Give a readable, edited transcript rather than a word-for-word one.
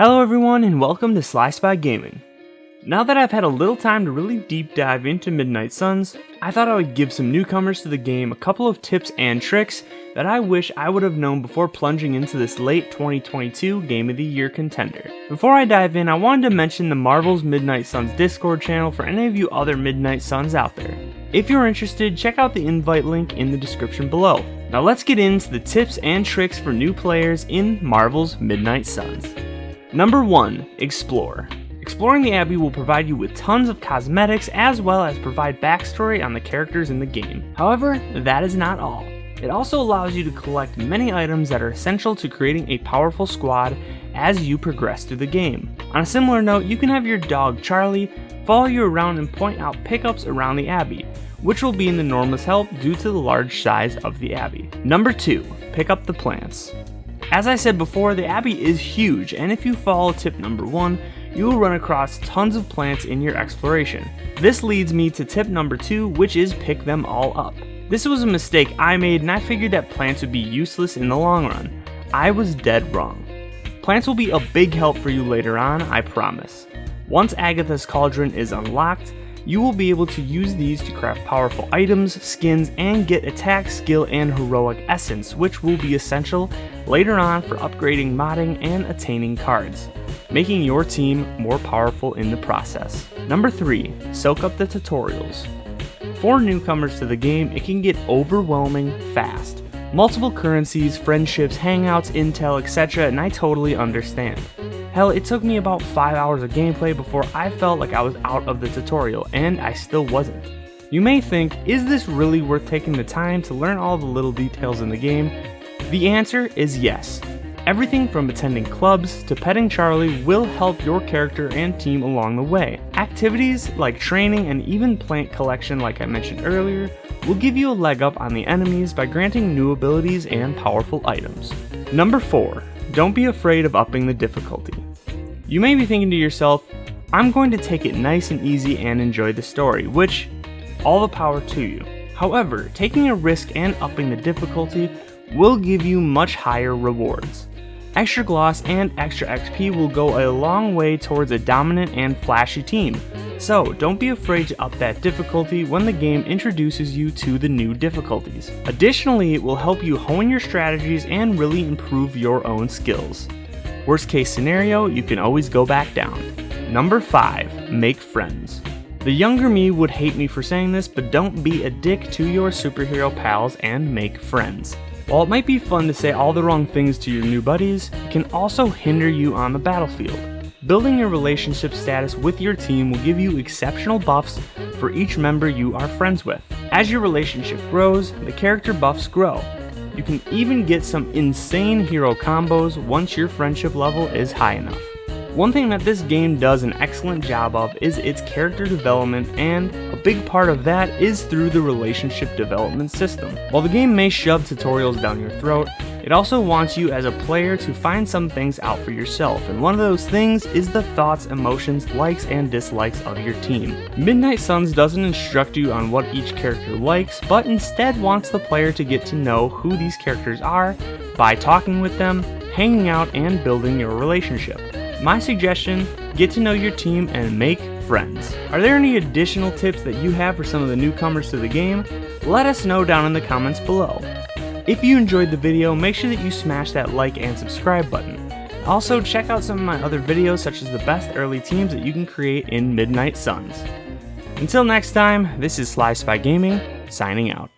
Hello everyone and welcome to Sly Spy Gaming. Now that I've had a little time to really deep dive into Midnight Suns, I thought I would give some newcomers to the game a couple of tips and tricks that I wish I would have known before plunging into this late 2022 Game of the Year contender. Before I dive in, I wanted to mention the Marvel's Midnight Suns Discord channel for any of you other Midnight Suns out there. If you're interested, check out the invite link in the description below. Now let's get into the tips and tricks for new players in Marvel's Midnight Suns. Number 1. Explore. Exploring the Abbey will provide you with tons of cosmetics as well as provide backstory on the characters in the game. However, that is not all. It also allows you to collect many items that are essential to creating a powerful squad as you progress through the game. On a similar note, you can have your dog Charlie follow you around and point out pickups around the Abbey, which will be an enormous help due to the large size of the Abbey. Number 2. Pick up the plants. As I said before, the Abbey is huge, and if you follow tip number 1, you will run across tons of plants in your exploration. This leads me to tip number 2, which is pick them all up. This was a mistake I made, and I figured that plants would be useless in the long run. I was dead wrong. Plants will be a big help for you later on, I promise. Once Agatha's Cauldron is unlocked, you will be able to use these to craft powerful items, skins, and get attack, skill, and heroic essence, which will be essential later on for upgrading, modding, and attaining cards, making your team more powerful in the process. Number 3. Soak up the tutorials. For newcomers to the game, it can get overwhelming fast. Multiple currencies, friendships, hangouts, intel, etc., and I totally understand. Hell, it took me about 5 hours of gameplay before I felt like I was out of the tutorial, and I still wasn't. You may think, is this really worth taking the time to learn all the little details in the game? The answer is yes. Everything from attending clubs to petting Charlie will help your character and team along the way. Activities like training and even plant collection, like I mentioned earlier, will give you a leg up on the enemies by granting new abilities and powerful items. Number 4. Don't be afraid of upping the difficulty. You may be thinking to yourself, I'm going to take it nice and easy and enjoy the story, which, all the power to you. However, taking a risk and upping the difficulty will give you much higher rewards. Extra gloss and extra XP will go a long way towards a dominant and flashy team, so don't be afraid to up that difficulty when the game introduces you to the new difficulties. Additionally, it will help you hone your strategies and really improve your own skills. Worst case scenario, you can always go back down. Number 5. Make friends. The younger me would hate me for saying this, but don't be a dick to your superhero pals and make friends. While it might be fun to say all the wrong things to your new buddies, it can also hinder you on the battlefield. Building your relationship status with your team will give you exceptional buffs for each member you are friends with. As your relationship grows, the character buffs grow. You can even get some insane hero combos once your friendship level is high enough. One thing that this game does an excellent job of is its character development, and a big part of that is through the relationship development system. While the game may shove tutorials down your throat, it also wants you as a player to find some things out for yourself, and one of those things is the thoughts, emotions, likes, and dislikes of your team. Midnight Suns doesn't instruct you on what each character likes, but instead wants the player to get to know who these characters are by talking with them, hanging out, and building your relationship. My suggestion, get to know your team and make friends. Are there any additional tips that you have for some of the newcomers to the game? Let us know down in the comments below. If you enjoyed the video, make sure that you smash that like and subscribe button. Also, check out some of my other videos such as the best early teams that you can create in Midnight Suns. Until next time, this is Sly Spy Gaming, signing out.